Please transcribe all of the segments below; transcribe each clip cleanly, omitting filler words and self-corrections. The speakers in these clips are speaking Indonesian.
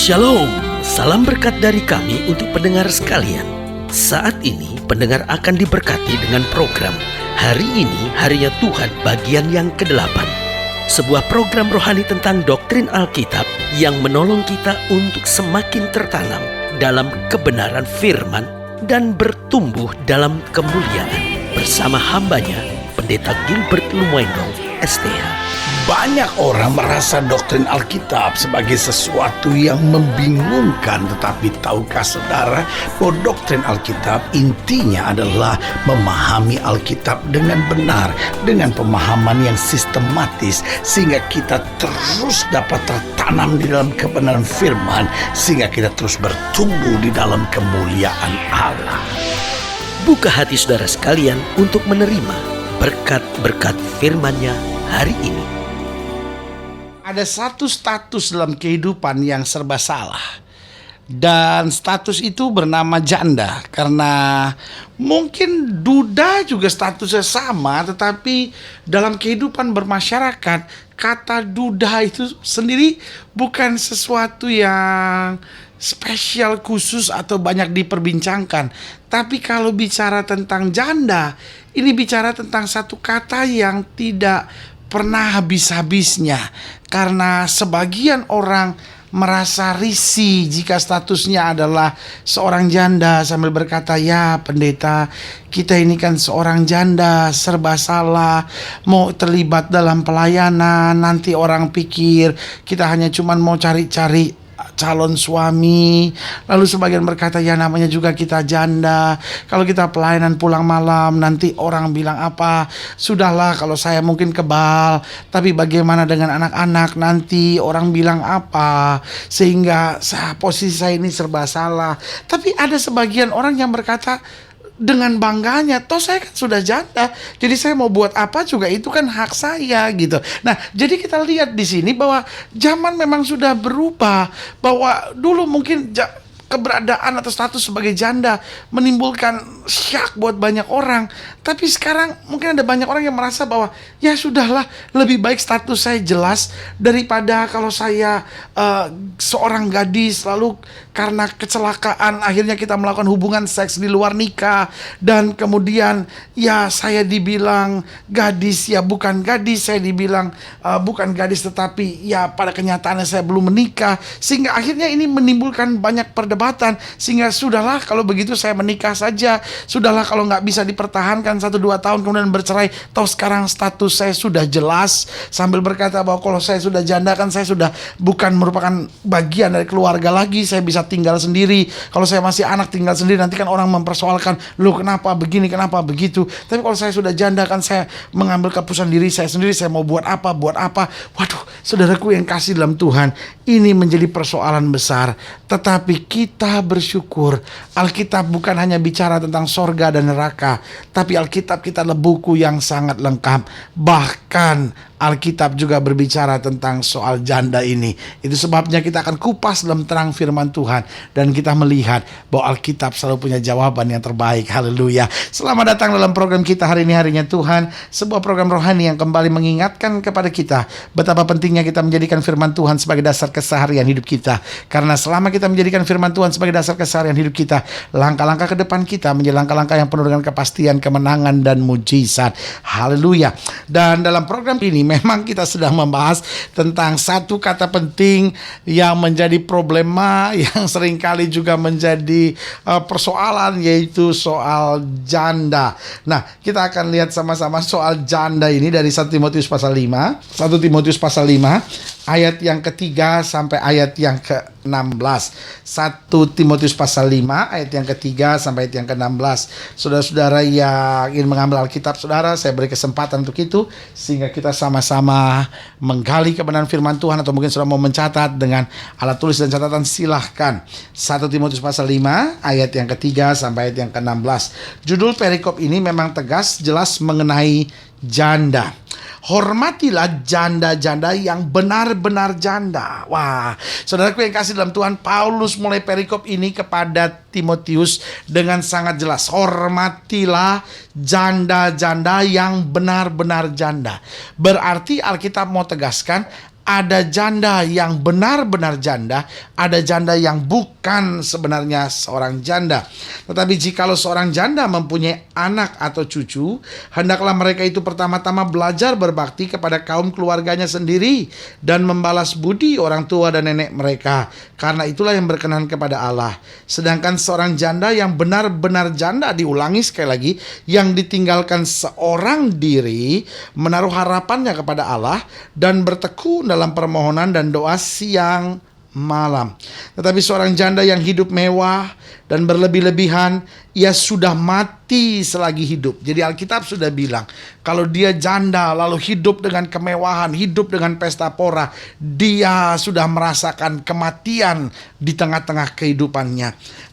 Shalom, salam berkat dari kami untuk pendengar sekalian. Saat ini pendengar akan diberkati dengan program Hari Ini Harinya Tuhan bagian yang ke-8. Sebuah program rohani tentang doktrin Alkitab yang menolong kita untuk semakin tertanam dalam kebenaran firman dan bertumbuh dalam kemuliaan. Bersama hambanya, Pendeta Gilbert Lumwendong, STH. Banyak orang merasa doktrin Alkitab sebagai sesuatu yang membingungkan. Tetapi tahukah saudara bahwa doktrin Alkitab intinya adalah memahami Alkitab dengan benar, dengan pemahaman yang sistematis, sehingga kita terus dapat tertanam di dalam kebenaran firman, sehingga kita terus bertumbuh di dalam kemuliaan Allah. Buka hati saudara sekalian untuk menerima berkat-berkat firman-Nya hari ini. Ada satu status dalam kehidupan yang serba salah. Dan status itu bernama janda. Karena mungkin duda juga statusnya sama, tetapi dalam kehidupan bermasyarakat, kata duda itu sendiri bukan sesuatu yang spesial khusus atau banyak diperbincangkan. Tapi kalau bicara tentang janda, ini bicara tentang satu kata yang tidak pernah habis-habisnya. Karena sebagian orang merasa risih jika statusnya adalah seorang janda, sambil berkata, "Ya pendeta, kita ini kan seorang janda, serba salah, mau terlibat dalam pelayanan, nanti orang pikir kita hanya cuman mau cari-cari calon suami." Lalu sebagian berkata, "Ya namanya juga kita janda, kalau kita pelayanan pulang malam nanti orang bilang apa? Sudahlah, kalau saya mungkin kebal, tapi bagaimana dengan anak-anak, nanti orang bilang apa? Sehingga posisi saya ini serba salah." Tapi ada sebagian orang yang berkata dengan bangganya, "Toh saya kan sudah janda, jadi saya mau buat apa juga itu kan hak saya," gitu. Nah, jadi kita lihat di sini bahwa zaman memang sudah berubah, bahwa dulu mungkin keberadaan atau status sebagai janda menimbulkan syak buat banyak orang. Tapi sekarang mungkin ada banyak orang yang merasa bahwa ya sudahlah, lebih baik status saya jelas daripada kalau saya seorang gadis lalu karena kecelakaan akhirnya kita melakukan hubungan seks di luar nikah, dan kemudian ya saya dibilang gadis, ya bukan gadis, saya dibilang bukan gadis tetapi ya pada kenyataannya saya belum menikah, sehingga akhirnya ini menimbulkan banyak perdebatan. Sehingga sudahlah kalau begitu saya menikah saja, sudahlah kalau nggak bisa dipertahankan 1-2 tahun kemudian bercerai, toh sekarang status saya sudah jelas, sambil berkata bahwa kalau saya sudah janda kan saya sudah bukan merupakan bagian dari keluarga lagi, saya bisa tinggal sendiri. Kalau saya masih anak tinggal sendiri, nanti kan orang mempersoalkan, "Loh kenapa begini, kenapa begitu?" Tapi kalau saya sudah janda kan saya mengambil keputusan diri saya sendiri, saya mau buat apa. Waduh, saudaraku yang kasih dalam Tuhan, ini menjadi persoalan besar. Tetapi kita bersyukur, Alkitab bukan hanya bicara tentang sorga dan neraka, tapi Alkitab kita adalah buku yang sangat lengkap. Bahkan Alkitab juga berbicara tentang soal janda ini. Itu sebabnya kita akan kupas dalam terang firman Tuhan, dan kita melihat bahwa Alkitab selalu punya jawaban yang terbaik. Haleluya. Selamat datang dalam program kita Hari Ini Harinya Tuhan, sebuah program rohani yang kembali mengingatkan kepada kita betapa pentingnya kita menjadikan firman Tuhan sebagai dasar keseharian hidup kita. Karena selama kita menjadikan firman Tuhan sebagai dasar keseharian hidup kita, langkah-langkah ke depan kita menjadi langkah-langkah yang penuh dengan kepastian, kemenangan, dan mujizat. Haleluya. Dan dalam program ini memang kita sedang membahas tentang satu kata penting yang menjadi problema, yang seringkali juga menjadi persoalan, yaitu soal janda. Nah, kita akan lihat sama-sama soal janda ini dari 1 Timotius pasal 5. 1 Timotius pasal 5 ayat yang ketiga sampai ayat yang ke-16. 1 Timotius pasal 5 ayat yang ketiga sampai ayat yang ke-16. Saudara-saudara yang ingin mengambil Alkitab saudara, saya beri kesempatan untuk itu, sehingga kita sama-sama menggali kebenaran firman Tuhan. Atau mungkin saudara mau mencatat dengan alat tulis dan catatan, silahkan. 1 Timotius pasal 5 ayat yang ketiga sampai ayat yang ke-16. Judul perikop ini memang tegas, jelas mengenai janda. Hormatilah janda-janda yang benar-benar janda. Wah, saudaraku yang kasih dalam Tuhan, Paulus mulai perikop ini kepada Timotius dengan sangat jelas. Hormatilah janda-janda yang benar-benar janda. Berarti Alkitab mau tegaskan, Ada janda yang benar-benar janda, ada janda yang bukan sebenarnya seorang janda. Tetapi jikalau seorang janda mempunyai anak atau cucu, hendaklah mereka itu pertama-tama belajar berbakti kepada kaum keluarganya sendiri dan membalas budi orang tua dan nenek mereka, karena itulah yang berkenan kepada Allah. Sedangkan seorang janda yang benar-benar janda, diulangi sekali lagi, yang ditinggalkan seorang diri, menaruh harapannya kepada Allah dan bertekun dalam permohonan dan doa siang malam. Tetapi seorang janda yang hidup mewah dan berlebih-lebihan, ia sudah mati selagi hidup. Jadi Alkitab sudah bilang, kalau dia janda lalu hidup dengan kemewahan, hidup dengan pesta pora, dia sudah merasakan kematian di tengah-tengah kehidupannya.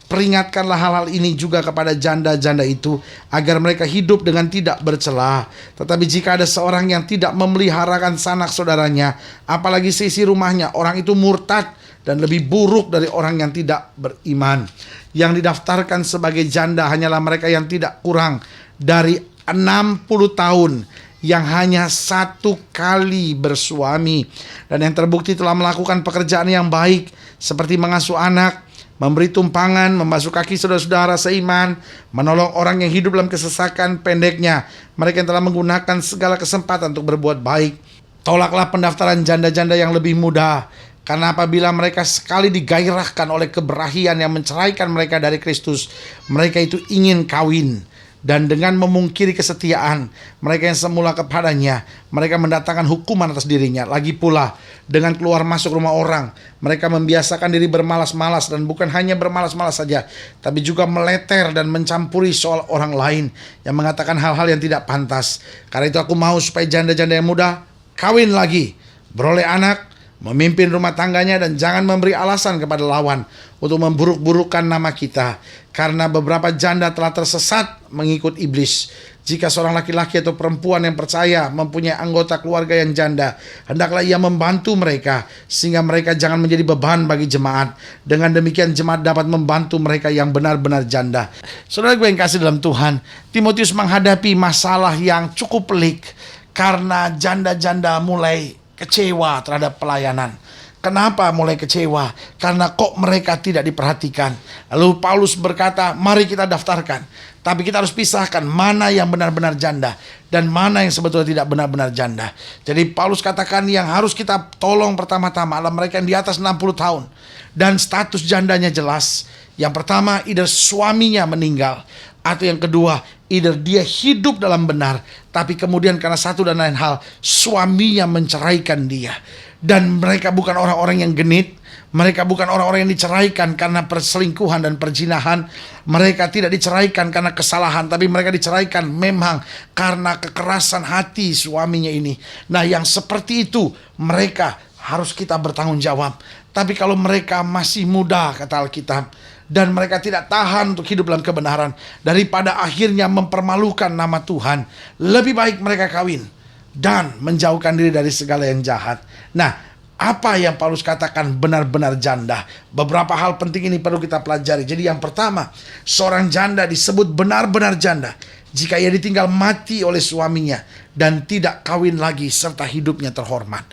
Peringatkanlah hal-hal ini juga kepada janda-janda itu, agar mereka hidup dengan tidak bercela. Tetapi jika ada seorang yang tidak memeliharakan sanak saudaranya, apalagi seisi rumahnya, orang itu murtad dan lebih buruk dari orang yang tidak beriman. Yang didaftarkan sebagai janda hanyalah mereka yang tidak kurang dari 60 tahun, yang hanya satu kali bersuami, dan yang terbukti telah melakukan pekerjaan yang baik, seperti mengasuh anak, memberi tumpangan, membasuh kaki saudara-saudara seiman, menolong orang yang hidup dalam kesesakan. Pendeknya, mereka yang telah menggunakan segala kesempatan untuk berbuat baik. Tolaklah pendaftaran janda-janda yang lebih muda, karena apabila mereka sekali digairahkan oleh keberahian yang menceraikan mereka dari Kristus, mereka itu ingin kawin. Dan dengan memungkiri kesetiaan mereka yang semula kepadanya, mereka mendatangkan hukuman atas dirinya. Lagi pula, dengan keluar masuk rumah orang, mereka membiasakan diri bermalas-malas, dan bukan hanya bermalas-malas saja, tapi juga meleter dan mencampuri soal orang lain yang mengatakan hal-hal yang tidak pantas. Karena itu aku mau supaya janda-janda yang muda kawin lagi, beroleh anak, memimpin rumah tangganya, dan jangan memberi alasan kepada lawan untuk memburuk-burukkan nama kita. Karena beberapa janda telah tersesat mengikut iblis. Jika seorang laki-laki atau perempuan yang percaya mempunyai anggota keluarga yang janda, hendaklah ia membantu mereka, sehingga mereka jangan menjadi beban bagi jemaat. Dengan demikian jemaat dapat membantu mereka yang benar-benar janda. Saudara gue yang kasih dalam Tuhan, Timotius menghadapi masalah yang cukup pelik, karena janda-janda mulai kecewa terhadap pelayanan. Kenapa mulai kecewa? Karena kok mereka tidak diperhatikan. Lalu Paulus berkata, mari kita daftarkan. Tapi kita harus pisahkan mana yang benar-benar janda dan mana yang sebetulnya tidak benar-benar janda. Jadi Paulus katakan yang harus kita tolong pertama-tama adalah mereka yang di atas 60 tahun. Dan status jandanya jelas. Yang pertama, either suaminya meninggal, atau yang kedua, either dia hidup dalam benar, tapi kemudian karena satu dan lain hal, suaminya menceraikan dia. Dan mereka bukan orang-orang yang genit, mereka bukan orang-orang yang diceraikan karena perselingkuhan dan perzinahan. Mereka tidak diceraikan karena kesalahan, tapi mereka diceraikan memang karena kekerasan hati suaminya ini. Nah, yang seperti itu mereka harus kita bertanggung jawab. Tapi kalau mereka masih muda, kata Alkitab, dan mereka tidak tahan untuk hidup dalam kebenaran, daripada akhirnya mempermalukan nama Tuhan, lebih baik mereka kawin dan menjauhkan diri dari segala yang jahat. Nah, apa yang Paulus katakan benar-benar janda? Beberapa hal penting ini perlu kita pelajari. Jadi yang pertama, seorang janda disebut benar-benar janda jika ia ditinggal mati oleh suaminya dan tidak kawin lagi serta hidupnya terhormat.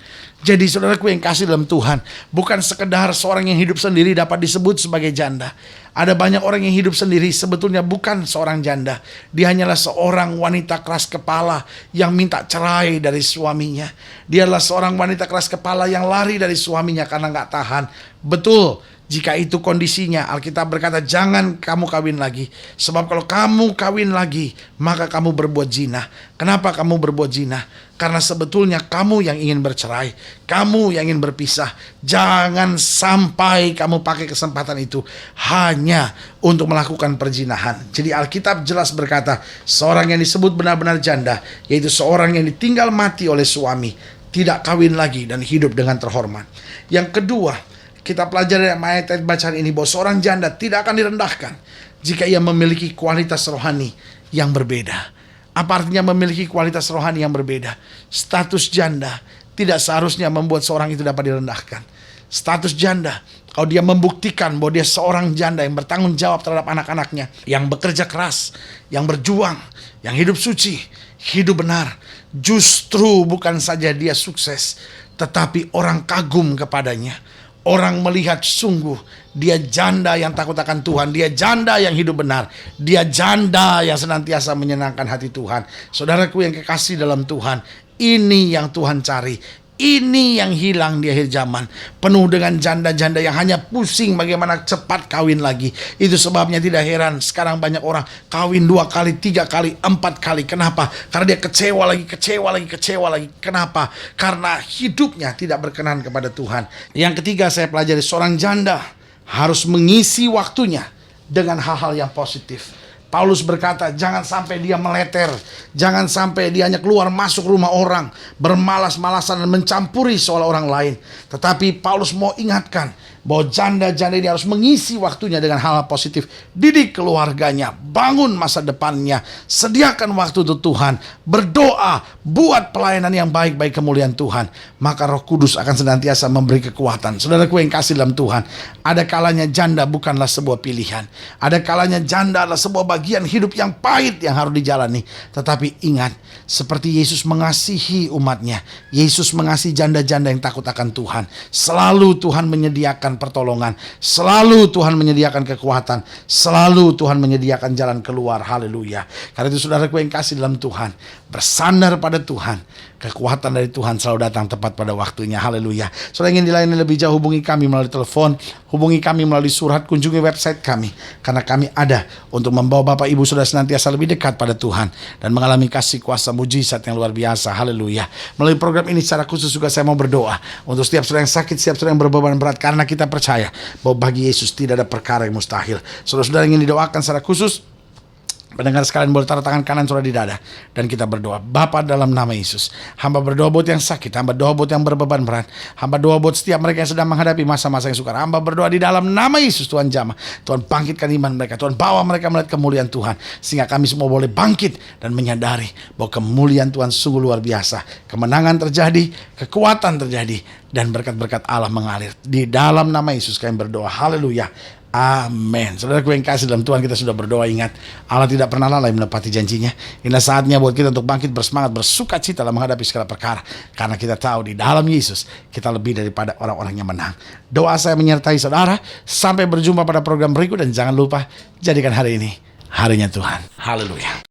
Jadi saudaraku yang kasih dalam Tuhan, bukan sekedar seorang yang hidup sendiri dapat disebut sebagai janda. Ada banyak orang yang hidup sendiri sebetulnya bukan seorang janda. Dia hanyalah seorang wanita keras kepala yang minta cerai dari suaminya. Dia adalah seorang wanita keras kepala yang lari dari suaminya karena gak tahan. Betul, jika itu kondisinya, Alkitab berkata jangan kamu kawin lagi. Sebab kalau kamu kawin lagi, maka kamu berbuat zina. Kenapa kamu berbuat zina? Karena sebetulnya kamu yang ingin bercerai, kamu yang ingin berpisah. Jangan sampai kamu pakai kesempatan itu hanya untuk melakukan perzinahan. Jadi Alkitab jelas berkata, seorang yang disebut benar-benar janda, yaitu seorang yang ditinggal mati oleh suami, tidak kawin lagi dan hidup dengan terhormat. Yang kedua, kita pelajari dari ayat bacaan ini bahwa seorang janda tidak akan direndahkan jika ia memiliki kualitas rohani yang berbeda. Apa artinya memiliki kualitas rohani yang berbeda? Status janda tidak seharusnya membuat seorang itu dapat direndahkan. Status janda, kalau dia membuktikan bahwa dia seorang janda yang bertanggung jawab terhadap anak-anaknya, yang bekerja keras, yang berjuang, yang hidup suci, hidup benar, justru bukan saja dia sukses, tetapi orang kagum kepadanya. Orang melihat sungguh dia janda yang takut akan Tuhan, dia janda yang hidup benar, dia janda yang senantiasa menyenangkan hati Tuhan. Saudaraku yang kekasih dalam Tuhan, ini yang Tuhan cari. Ini yang hilang di akhir zaman, penuh dengan janda-janda yang hanya pusing bagaimana cepat kawin lagi. Itu sebabnya tidak heran sekarang banyak orang kawin 2 kali, 3 kali, 4 kali. Kenapa? Karena dia kecewa lagi. Kenapa? Karena hidupnya tidak berkenan kepada Tuhan. Yang ketiga saya pelajari, seorang janda harus mengisi waktunya dengan hal-hal yang positif. Paulus berkata, jangan sampai dia meleter, jangan sampai dia hanya keluar masuk rumah orang, bermalas-malasan dan mencampuri seolah orang lain. Tetapi Paulus mau ingatkan bahwa janda-janda ini harus mengisi waktunya dengan hal-hal positif. Didik keluarganya, bangun masa depannya, sediakan waktu untuk Tuhan, berdoa, buat pelayanan yang baik bagi kemuliaan Tuhan. Maka Roh Kudus akan senantiasa memberi kekuatan. Saudaraku yang kasih dalam Tuhan, ada kalanya janda bukanlah sebuah pilihan. Ada kalanya janda adalah sebuah bagian hidup yang pahit yang harus dijalani. Tetapi ingat, seperti Yesus mengasihi umatnya, Yesus mengasihi janda-janda yang takut akan Tuhan. Selalu Tuhan menyediakan pertolongan, selalu Tuhan menyediakan kekuatan, selalu Tuhan menyediakan jalan keluar. Haleluya. Karena itu saudaraku yang kasih dalam Tuhan, bersandar pada Tuhan, kekuatan dari Tuhan selalu datang tepat pada waktunya. Haleluya. Saudara ingin dilayani lebih jauh, hubungi kami melalui telepon, hubungi kami melalui surat, kunjungi website kami, karena kami ada untuk membawa Bapak Ibu Saudara senantiasa lebih dekat pada Tuhan dan mengalami kasih kuasa mujizat yang luar biasa. Haleluya. Melalui program ini secara khusus juga saya mau berdoa untuk setiap saudara yang sakit, setiap saudara yang berbeban berat, karena kita percaya bahwa bagi Yesus tidak ada perkara yang mustahil. Saudara-saudara ingin didoakan secara khusus, pendengar sekalian boleh taruh tangan kanan saudara di dada dan kita berdoa. Bapa, dalam nama Yesus, hamba berdoa buat yang sakit, hamba doa buat yang berbeban berat, hamba doa buat setiap mereka yang sedang menghadapi masa-masa yang sukar. Hamba berdoa di dalam nama Yesus, Tuhan jamah, Tuhan bangkitkan iman mereka, Tuhan bawa mereka melihat kemuliaan Tuhan, sehingga kami semua boleh bangkit dan menyadari bahwa kemuliaan Tuhan sungguh luar biasa. Kemenangan terjadi, kekuatan terjadi, dan berkat-berkat Allah mengalir. Di dalam nama Yesus kami berdoa. Haleluya. Amin. Saudaraku yang kasih dalam Tuhan, kita sudah berdoa. Ingat, Allah tidak pernah lalai menepati janjinya. Inilah saatnya buat kita untuk bangkit, bersemangat, bersuka cita dalam menghadapi segala perkara. Karena kita tahu di dalam Yesus kita lebih daripada orang-orang yang menang. Doa saya menyertai saudara. Sampai berjumpa pada program berikut, dan jangan lupa jadikan hari ini harinya Tuhan. Haleluya.